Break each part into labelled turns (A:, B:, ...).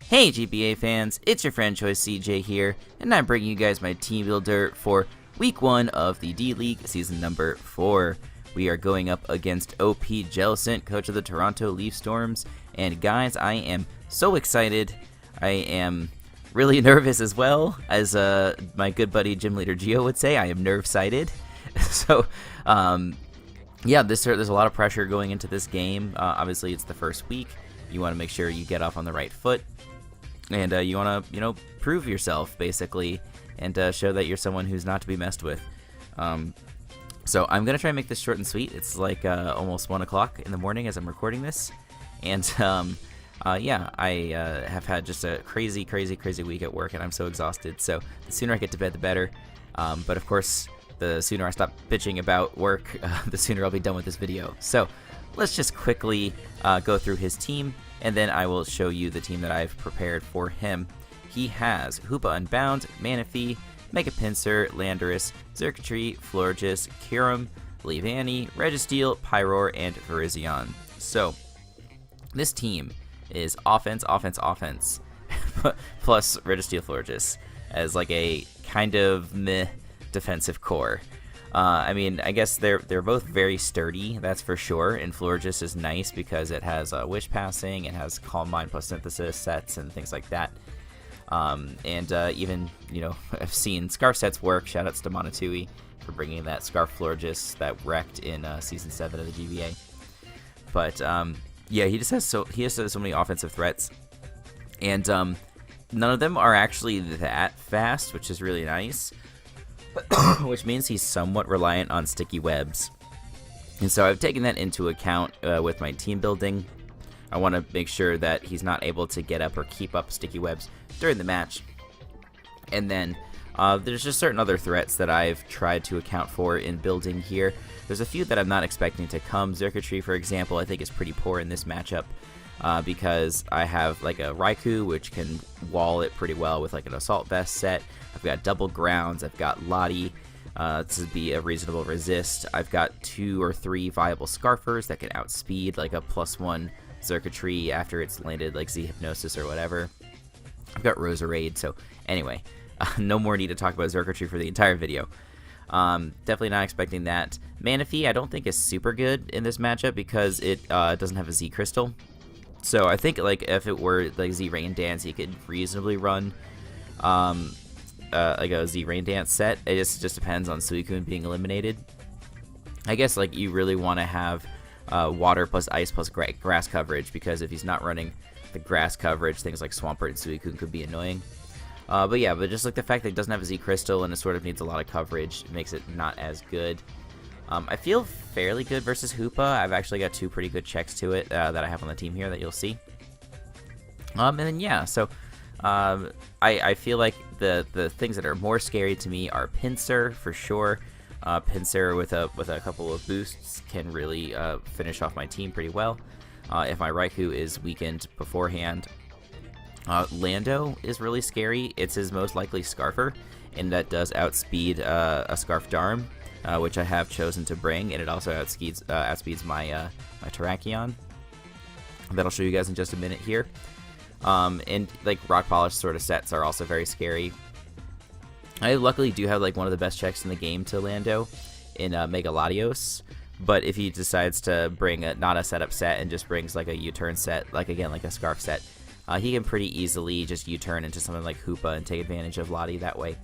A: Hey GBA fans, it's your friend Choice CJ here, and I'm bringing you guys my team builder for week 1 of the D-League season number 4. We are going up against OP Jellicent, coach of the Toronto Leaf Storms, and guys, I am so excited. I am really nervous as well, as my good buddy Gym Leader Gio would say. I am nerve-sighted. So, yeah, there's a lot of pressure going into this game. Obviously, it's the first week. You want to make sure you get off on the right foot. And you want to, prove yourself, basically, and show that you're someone who's not to be messed with. So I'm going to try and make this short and sweet. It's like almost 1 o'clock in the morning as I'm recording this. And, yeah, I have had just a crazy week at work, and I'm so exhausted. So the sooner I get to bed, the better. But, of course, the sooner I stop bitching about work, the sooner I'll be done with this video. So let's just quickly go through his team, and then I will show you the team that I've prepared for him. He has Hoopa Unbound, Manaphy, Mega Pinsir, Landorus, Xurkitree, Florges, Kyurem, Leavanny, Registeel, Pyroar, and Virizion. So, this team is offense, plus Registeel Florges as like a kind of meh defensive core. I mean, I guess they're both very sturdy, that's for sure, and Florges is nice because it has Wish Passing, it has Calm Mind plus Synthesis sets and things like that. And even, I've seen Scarf sets work. Shoutouts to Monotui for bringing that Scarf Florges that wrecked in Season 7 of the GBA. But, yeah, he has so many offensive threats, and none of them are actually that fast, which is really nice. Which means he's somewhat reliant on sticky webs. And so I've taken that into account with my team building. I want to make sure that he's not able to get up or keep up sticky webs during the match. And then there's just certain other threats that I've tried to account for in building here. There's a few that I'm not expecting to come. Xurkitree, for example, I think is pretty poor in this matchup because I have like a Raikou, which can wall it pretty well with like an Assault Vest set. I've got double grounds, I've got Lottie to be a reasonable resist. I've got 2 or 3 viable Scarfers that can outspeed like a +1 Xurkitree after it's landed like Z Hypnosis or whatever. I've got Roserade, so anyway, no more need to talk about Xurkitree for the entire video. Definitely not expecting that. Manaphy I don't think is super good in this matchup because it doesn't have a Z Crystal. So I think like if it were like Z Rain Dance, you could reasonably run like a Z Rain Dance set. It just depends on Suicune being eliminated. I guess like you really want to have water plus ice plus grass coverage, because if he's not running the grass coverage, things like Swampert and Suicune could be annoying. But yeah, but just like the fact that it doesn't have a Z Crystal and it sort of needs a lot of coverage makes it not as good. I feel fairly good versus Hoopa. I've actually got 2 pretty good checks to it that I have on the team here that you'll see. And then yeah, so I feel like the things that are more scary to me are Pinsir for sure. Pinsir with a couple of boosts can really finish off my team pretty well. If my Raikou is weakened beforehand. Lando is really scary. It's his most likely Scarfer, and that does outspeed a Scarf Darm, which I have chosen to bring, and it also outspeeds my Terrakion. That I'll show you guys in just a minute here. And like Rock Polish sort of sets are also very scary. I luckily do have like one of the best checks in the game to Lando in Mega Latios, but if he decides to bring not a setup set and just brings like a U-turn set, like again like a Scarf set, he can pretty easily just U-turn into something like Hoopa and take advantage of Lottie that way.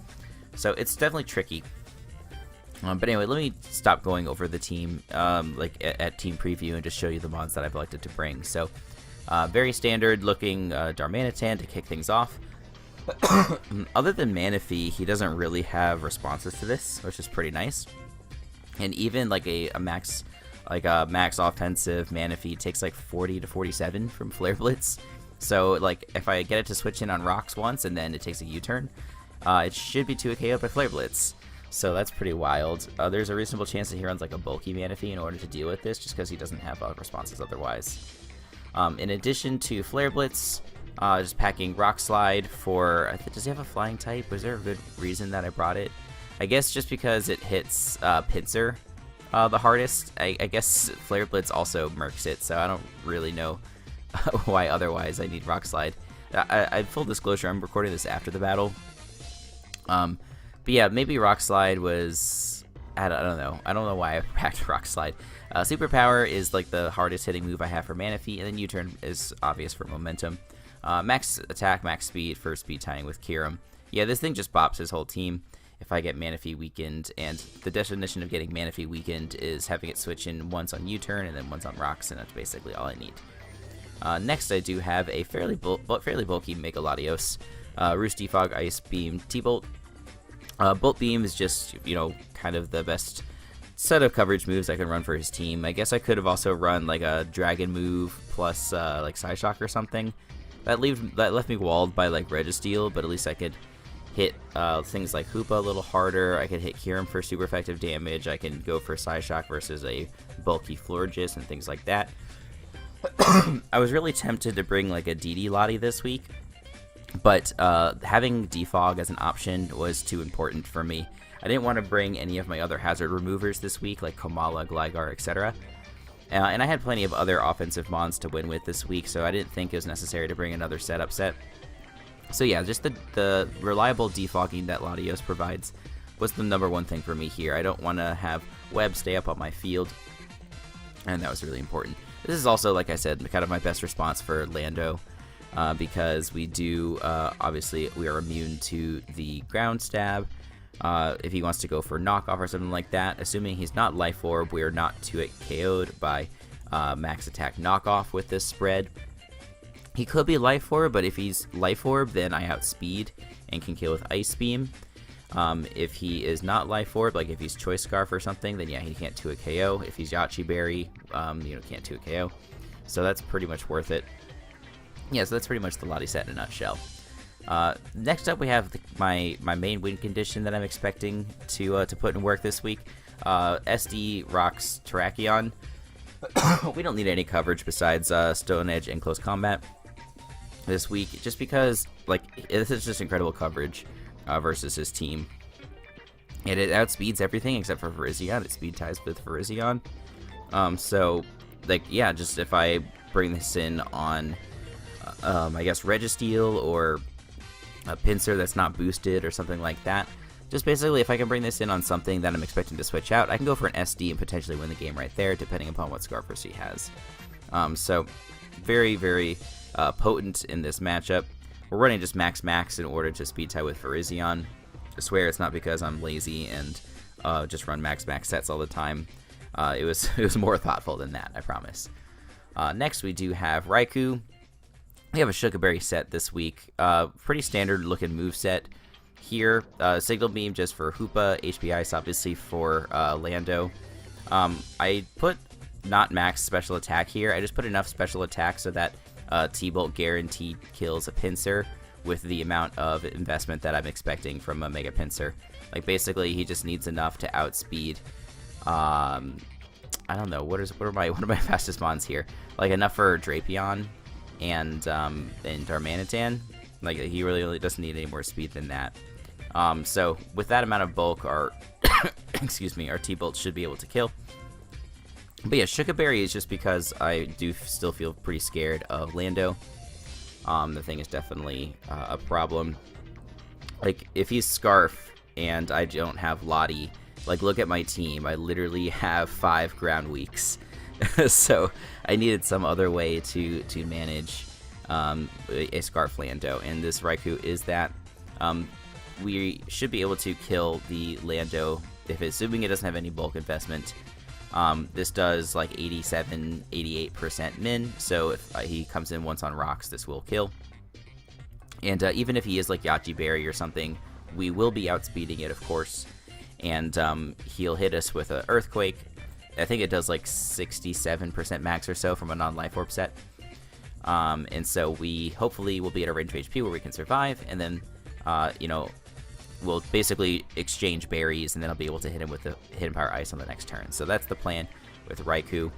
A: So it's definitely tricky. But anyway, let me stop going over the team like at team preview and just show you the mods that I've elected to bring. So very standard looking Darmanitan to kick things off. Other than Manaphy, he doesn't really have responses to this, which is pretty nice. And even like a max offensive Manaphy takes like 40 to 47 from Flare Blitz. So like if I get it to switch in on rocks once and then it takes a U-turn, it should be 2 KO'd by Flare Blitz. So that's pretty wild. There's a reasonable chance that he runs like a bulky Manaphy in order to deal with this, just because he doesn't have responses otherwise. In addition to Flare Blitz, just packing Rock Slide for, does he have a flying type? Was there a good reason that I brought it? I guess just because it hits Pinsir the hardest. I guess Flare Blitz also mercs it, so I don't really know why otherwise I need Rock Slide. Full disclosure, I'm recording this after the battle. But yeah, maybe Rock Slide was... I don't know. I don't know why I packed Rock Slide. Superpower is like the hardest hitting move I have for Mana Feet, and then U-turn is obvious for momentum. Max attack, max speed for speed tying with Kirim. Yeah, this thing just bops his whole team if I get Mana Feet weakened, and the definition of getting Mana Feet weakened is having it switch in once on U-turn and then once on rocks, and that's basically all I need. Next, I do have a fairly bulky Mega Latios. Roost Defog, Ice Beam, T-Bolt. Bolt Beam is just, kind of the best set of coverage moves I can run for his team. I guess I could have also run like a Dragon move plus like Psyshock or something. That left me walled by like Registeel, but at least I could hit things like Hoopa a little harder. I could hit Kirim for super effective damage. I can go for Psyshock versus a bulky Florges and things like that. I was really tempted to bring like a DD Lottie this week, but having Defog as an option was too important for me. I didn't want to bring any of my other hazard removers this week, like Komala, Gligar, etc. And I had plenty of other offensive mons to win with this week, so I didn't think it was necessary to bring another setup set. So yeah, just the reliable defogging that Latios provides was the #1 thing for me here. I don't want to have Web stay up on my field, and that was really important. This is also, like I said, kind of my best response for Lando, because we do, obviously, we are immune to the ground stab. If he wants to go for knockoff or something like that, assuming he's not Life Orb, we are not 2-hit KO'd by max attack knockoff with this spread. He could be Life Orb, but if he's Life Orb, then I outspeed and can kill with Ice Beam. If he is not Life Orb, like if he's Choice Scarf or something, then yeah, he can't 2-hit KO. If he's Yachi Berry, can't 2-hit KO. So that's pretty much worth it. Yeah, so that's pretty much the Lottie set in a nutshell. Next up, we have my main win condition that I'm expecting to put in work this week. SD rocks Terrakion. We don't need any coverage besides Stone Edge and Close Combat this week, just because this is just incredible coverage versus his team, and it outspeeds everything except for Virizion. It speed ties with Virizion. So yeah, just if I bring this in on I guess Registeel or a Pinsir that's not boosted or something like that. Just basically, if I can bring this in on something that I'm expecting to switch out, I can go for an SD and potentially win the game right there, depending upon what Scarfers he has. So, very, very potent in this matchup. We're running just max in order to speed tie with Virizion. I swear it's not because I'm lazy and just run max sets all the time. It was more thoughtful than that, I promise. Next, we do have Raikou. We have a Sugar Berry set this week. Pretty standard looking move set here. Signal Beam just for Hoopa, HP Ice obviously for Lando. I put not max special attack here. I just put enough special attack so that T-Bolt guaranteed kills a Pinsir with the amount of investment that I'm expecting from a Mega Pinsir. Basically, he just needs enough to outspeed. I don't know, what are my fastest mons here? Enough for Drapion and Darmanitan. He really doesn't need any more speed than that. So with that amount of bulk, our our T-Bolt should be able to kill. But yeah, Sugar Berry is just because I do still feel pretty scared of Lando. The thing is definitely a problem. If he's Scarf and I don't have Lottie, look at my team. I literally have 5 ground weeks. So I needed some other way to manage a Scarf Lando, and this Raikou is that. We should be able to kill the Lando, assuming it doesn't have any bulk investment. This does 87, 88% min, so if he comes in once on rocks, this will kill. And even if he is Yachi Berry or something, we will be outspeeding it, of course. And he'll hit us with an Earthquake. I think it does 67% max or so from a non-Life Orb set. And so we hopefully will be at a range of HP where we can survive, and then, we'll basically exchange berries, and then I'll be able to hit him with the Hidden Power Ice on the next turn. So that's the plan with Raikou.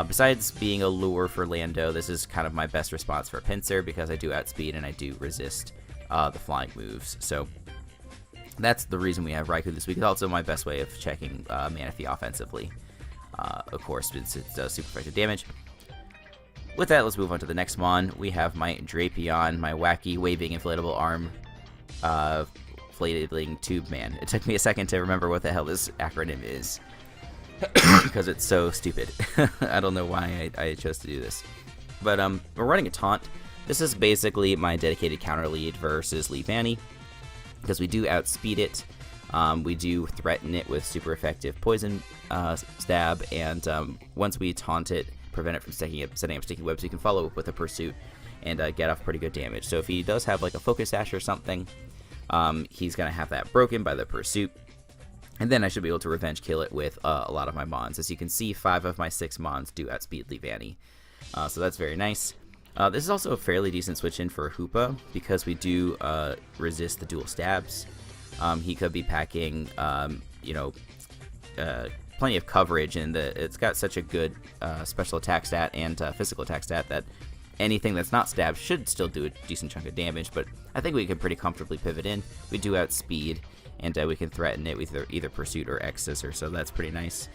A: Besides being a lure for Lando, this is kind of my best response for Pinsir, because I do outspeed and I do resist the flying moves. So that's the reason we have Raikou this week. It's also my best way of checking Mana Feet offensively. Of course, since it does super effective damage. with that, let's move on to the next mon. We have my Drapion, my wacky waving inflatable arm inflating tube man. It took me a second to remember what the hell this acronym is because it's so stupid. I don't know why I chose to do this. But we're running a taunt. This is basically my dedicated counter lead versus Leavanny, because we do outspeed it. We do threaten it with super effective poison stab, and once we taunt it, prevent it from setting up sticky webs, we can follow up with a pursuit and get off pretty good damage. So if he does have like a focus sash or something, he's gonna have that broken by the pursuit, and then I should be able to revenge kill it with a lot of my mons. As you can see, 5 of my 6 mons do outspeed Leavanny, so that's very nice. This is also a fairly decent switch in for Hoopa, because we do resist the dual stabs. He could be packing, plenty of coverage, and it's got such a good special attack stat and physical attack stat that anything that's not stabbed should still do a decent chunk of damage, but I think we can pretty comfortably pivot in. We do outspeed, and we can threaten it with either Pursuit or X-Scissor, so that's pretty nice.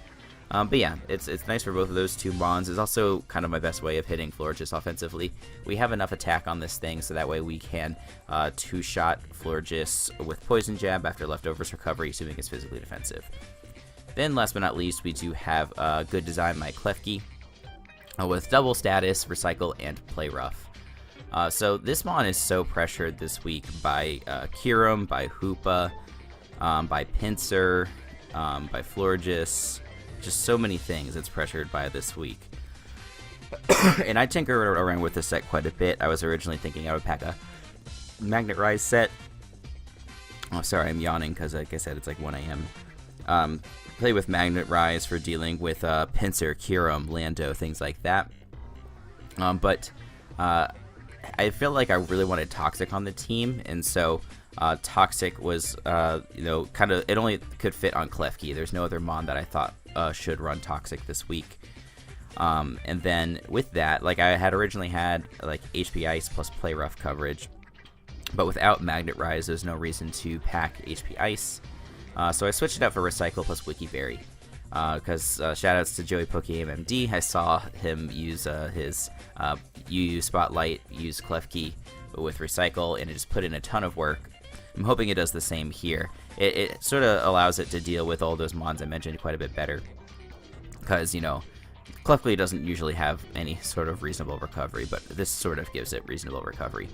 A: But yeah, it's nice for both of those 2 mons. It's also kind of my best way of hitting Florges offensively. We have enough attack on this thing, so that way we can 2-shot Florges with Poison Jab after Leftovers Recovery, assuming it's physically defensive. Then last but not least, we do have Good Design, my Klefki, with double status, Recycle, and Play Rough. So this mon is so pressured this week by Kyurem, by Hoopa, by Pinsir, by Florges. Just so many things it's pressured by this week. And I tinker around with this set quite a bit. I was originally thinking I would pack a Magnet Rise set. Oh, sorry, I'm yawning because, like I said, it's like 1 a.m. Play with Magnet Rise for dealing with Pinsir, Kyurem, Lando, things like that. But I feel like I really wanted Toxic on the team, and so Toxic was, kind of, it only could fit on Klefki. There's no other mon that I thought should run Toxic this week. And then with that, like I had originally had like HP Ice plus Play Rough coverage, but without Magnet Rise, there's no reason to pack HP Ice. So I switched it out for Recycle plus Wiki Berry. Because shoutouts to Joey PokeMMD, I saw him use his UU Spotlight, use Klefki with Recycle, and it just put in a ton of work. I'm hoping it does the same here. It sort of allows it to deal with all those mons I mentioned quite a bit better, because, Klefki doesn't usually have any sort of reasonable recovery, but this sort of gives it reasonable recovery.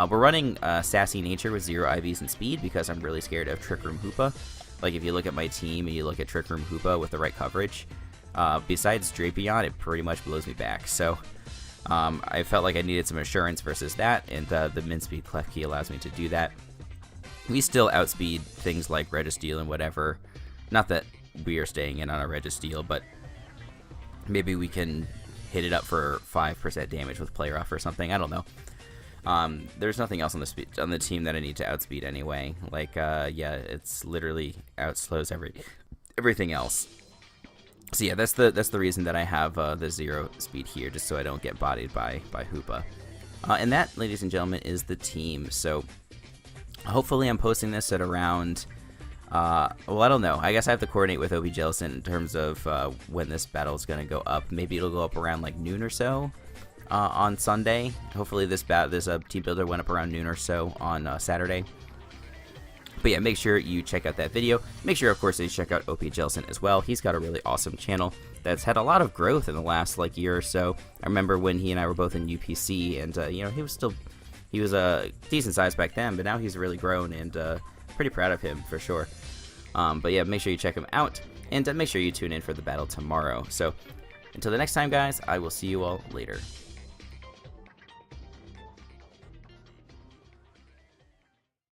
A: We're running Sassy Nature with 0 IVs and speed, because I'm really scared of Trick Room Hoopa. Like, if you look at my team and you look at Trick Room Hoopa with the right coverage, besides Drapion, it pretty much blows me back. So I felt like I needed some assurance versus that, and the min speed Klefki allows me to do that. We still outspeed things like Registeel and whatever. Not that we are staying in on a Registeel, but maybe we can hit it up for 5% damage with Play Rough or something. I don't know. There's nothing else on the team that I need to outspeed anyway. Like, yeah, it's literally outslows everything else. So yeah, that's the reason that I have the 0 speed here, just so I don't get bodied by Hoopa. And that, ladies and gentlemen, is the team. So hopefully I'm posting this at around, well, I don't know. I guess I have to coordinate with OP Jellicent in terms of when this battle is going to go up. Maybe it'll go up around like noon or so on Sunday. Hopefully this team builder went up around noon or so on Saturday. But yeah, make sure you check out that video. Make sure, of course, that you check out OP Jellicent as well. He's got a really awesome channel that's had a lot of growth in the last like year or so. I remember when he and I were both in UPC, and he was a decent size back then, but now he's really grown, and pretty proud of him for sure. But yeah, make sure you check him out, and make sure you tune in for the battle tomorrow. So until the next time, guys, I will see you all later.